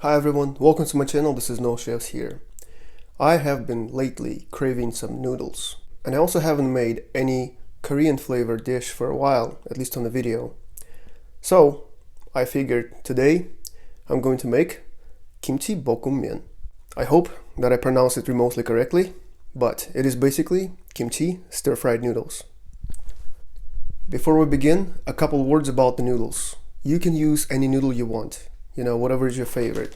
Hi everyone, welcome to my channel. This is No Chefs here. I have been lately craving some noodles, and I also haven't made any Korean flavored dish for a while, at least on the video. So I figured today I'm going to make Kimchi볶음면. I hope that I pronounced it remotely correctly, but it is basically kimchi stir-fried noodles. Before we begin, a couple words about the noodles. You can use any noodle you want, whatever is your favorite.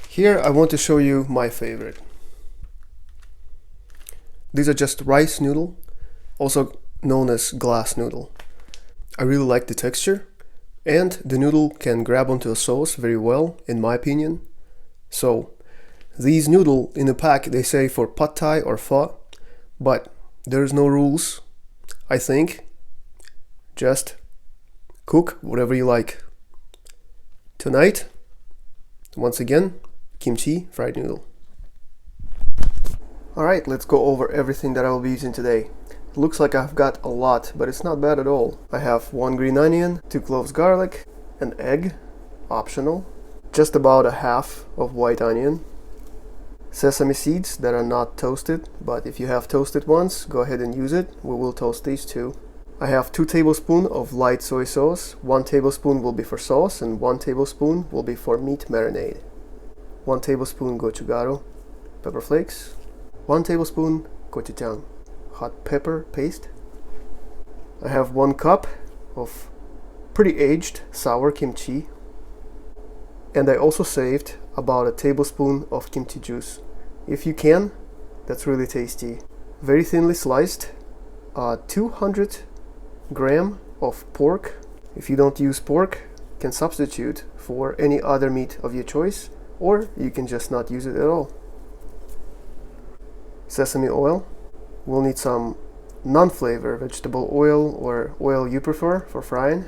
Here I want to show you my favorite. These are just rice noodle, also known as glass noodle. I really like the texture, and the noodle can grab onto a sauce very well, in my opinion. So, these noodle in the pack, they say for pad thai or pho, but there's no rules, I think. Just cook whatever you like. Tonight, once again, kimchi fried noodle. Alright, let's go over everything that I will be using today. It looks like I've got a lot, but it's not bad at all. I have 1 green onion, 2 cloves garlic, an egg, optional, just about a half of white onion, sesame seeds that are not toasted, but if you have toasted ones, go ahead and use it. We will toast these too. I have 2 tablespoons of light soy sauce. 1 tablespoon will be for sauce and 1 tablespoon will be for meat marinade. 1 tablespoon gochugaru, pepper flakes. 1 tablespoon gochujang, hot pepper paste. I have 1 cup of pretty aged sour kimchi. And I also saved about a tablespoon of kimchi juice. If you can, that's really tasty. Very thinly sliced, 200 gram of pork. If you don't use pork, you can substitute for any other meat of your choice, or you can just not use it at all. Sesame oil. We'll need some non-flavor vegetable oil or oil you prefer for frying.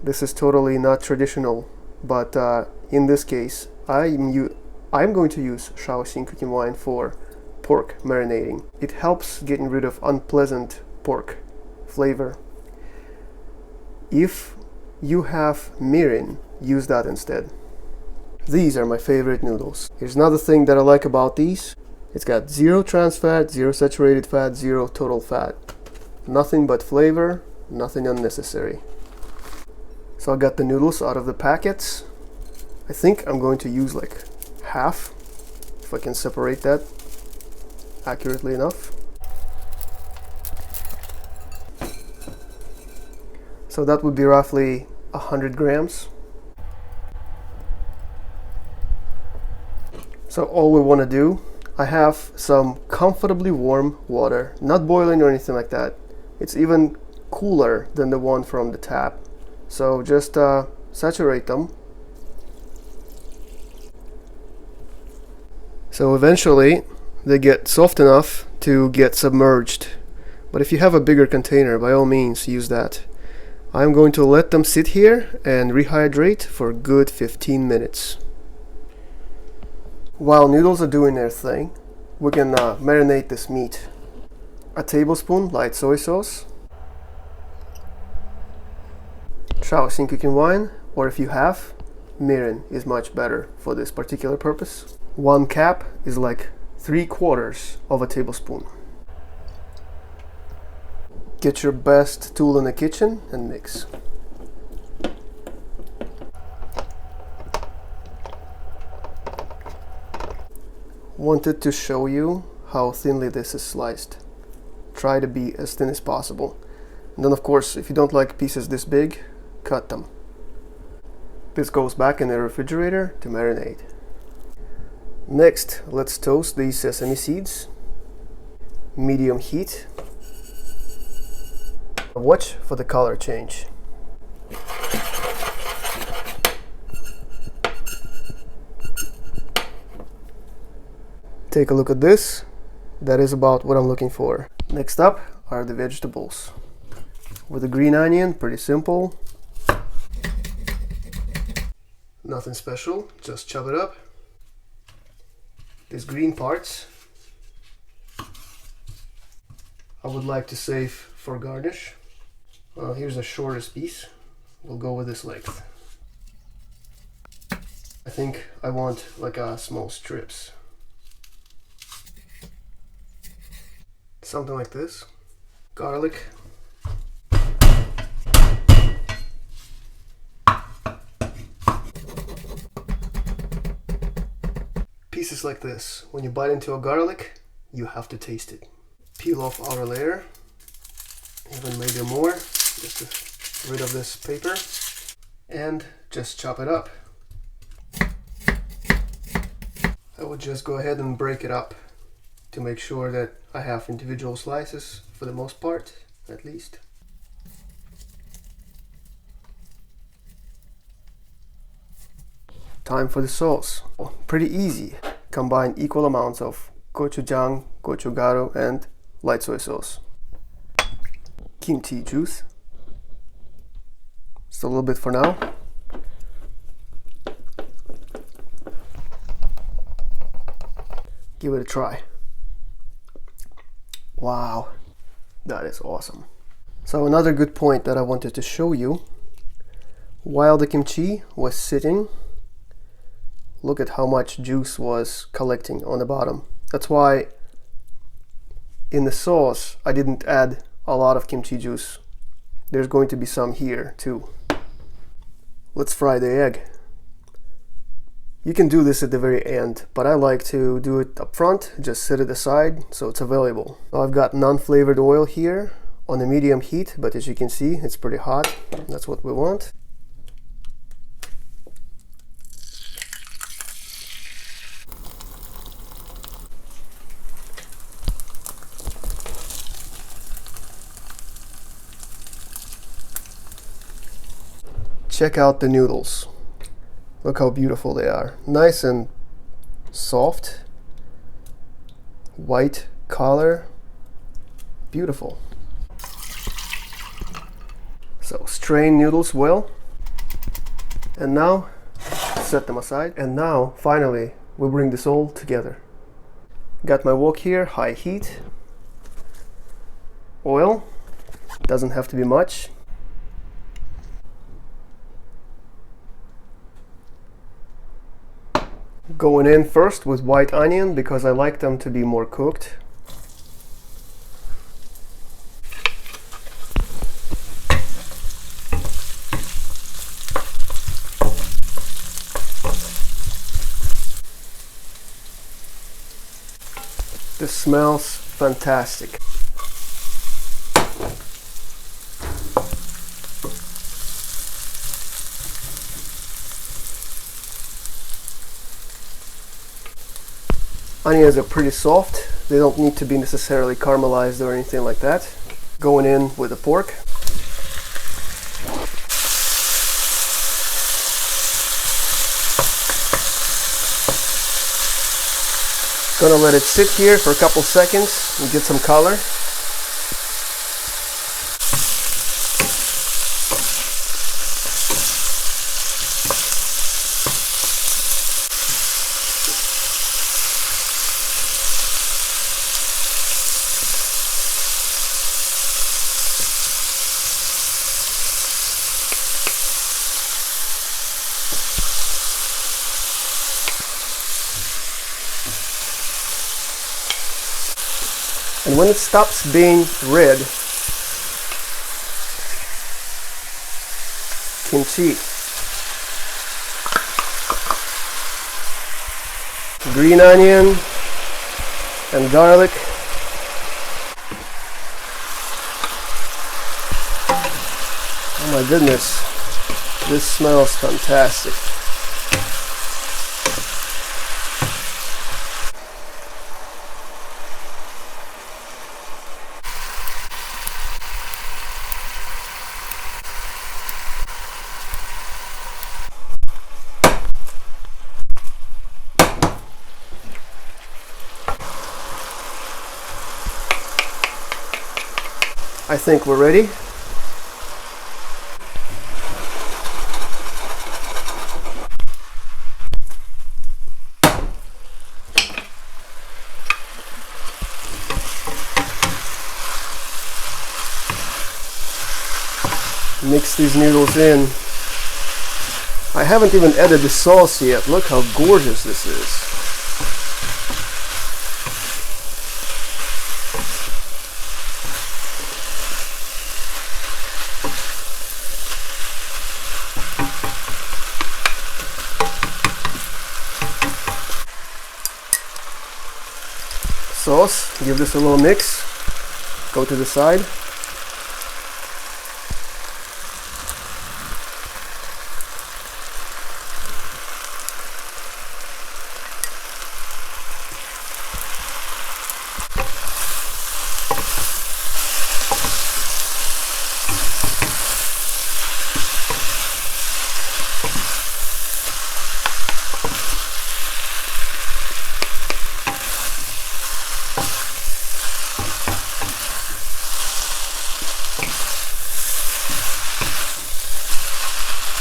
This is totally not traditional, but in this case I'm going to use Shaoxing cooking wine for pork marinating. It helps getting rid of unpleasant pork flavor. If you have mirin, use that instead. These are my favorite noodles. Here's another thing that I like about these. It's got 0 trans fat, 0 saturated fat, 0 total fat. Nothing but flavor, nothing unnecessary. So I got the noodles out of the packets. I think I'm going to use like half, if I can separate that accurately enough. So that would be roughly 100 grams. So all we want to do, I have some comfortably warm water, not boiling or anything like that. It's even cooler than the one from the tap. So just saturate them. So eventually they get soft enough to get submerged. But if you have a bigger container, by all means use that. I'm going to let them sit here and rehydrate for a good 15 minutes. While noodles are doing their thing, we can marinate this meat. A tablespoon light soy sauce, Shaoxing cooking wine, or if you have, mirin is much better for this particular purpose. 1 cap is like 3/4 of a tablespoon. Get your best tool in the kitchen and mix. Wanted to show you how thinly this is sliced. Try to be as thin as possible. And then of course, if you don't like pieces this big, cut them. This goes back in the refrigerator to marinate. Next, let's toast these sesame seeds. Medium heat. Watch for the color change. Take a look at this. That is about what I'm looking for. Next up are the vegetables. With the green onion, pretty simple. Nothing special, just chop it up. These green parts I would like to save for garnish. Here's the shortest piece. We'll go with this length. I think I want like small strips. Something like this. Garlic. Pieces like this. When you bite into a garlic, you have to taste it. Peel off outer layer, even maybe more, just to get rid of this paper, and just chop it up. I would just go ahead and break it up to make sure that I have individual slices for the most part, at least. Time for the sauce. Pretty easy. Combine equal amounts of gochujang, gochugaru, and light soy sauce. Kimchi juice. Just a little bit for now. Give it a try. Wow, that is awesome. So another good point that I wanted to show you, while the kimchi was sitting, look at how much juice was collecting on the bottom. That's why in the sauce I didn't add a lot of kimchi juice. There's going to be some here too. Let's fry the egg. You can do this at the very end, but I like to do it up front, just set it aside so it's available. I've got non-flavored oil here on a medium heat, but as you can see, it's pretty hot. That's what we want. Check out the noodles. Look how beautiful they are. Nice and soft. White color. Beautiful. So strain noodles well. And now set them aside. And now finally we bring this all together. Got my wok here, high heat. Oil. Doesn't have to be much. Going in first with white onion because I like them to be more cooked. This smells fantastic. Onions are pretty soft. They don't need to be necessarily caramelized or anything like that. Going in with the pork. Gonna let it sit here for a couple seconds and get some color. And when it stops being red, kimchi, green onion, and garlic. Oh my goodness, this smells fantastic. I think we're ready. Mix these noodles in. I haven't even added the sauce yet. Look how gorgeous this is. Sauce, give this a little mix, go to the side.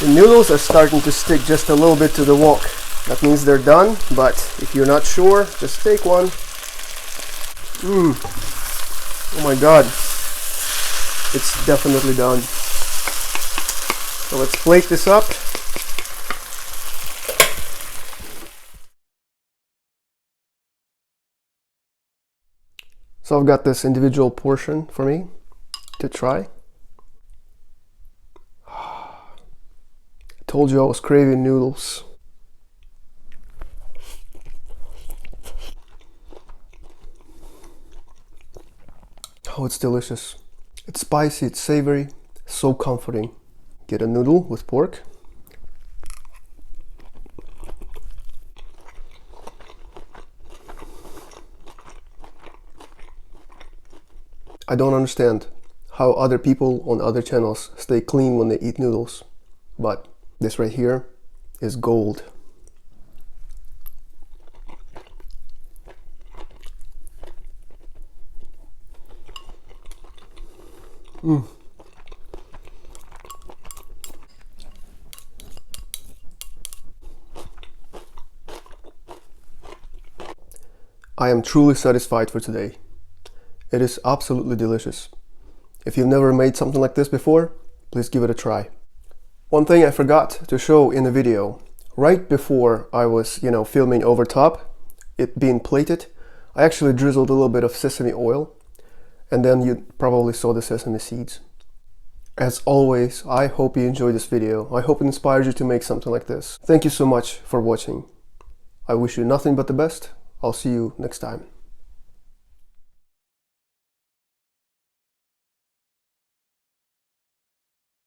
The noodles are starting to stick just a little bit to the wok. That means they're done, but if you're not sure, just take one. Oh my god. It's definitely done. So let's plate this up. So I've got this individual portion for me to try. Told you I was craving noodles. Oh, it's delicious. It's spicy, it's savory, so comforting. Get a noodle with pork. I don't understand how other people on other channels stay clean when they eat noodles, but this right here is gold. I am truly satisfied for today. It is absolutely delicious. If you've never made something like this before, please give it a try. One thing I forgot to show in the video, right before I was, filming over top, it being plated, I actually drizzled a little bit of sesame oil, and then you probably saw the sesame seeds. As always, I hope you enjoyed this video. I hope it inspires you to make something like this. Thank you so much for watching. I wish you nothing but the best. I'll see you next time.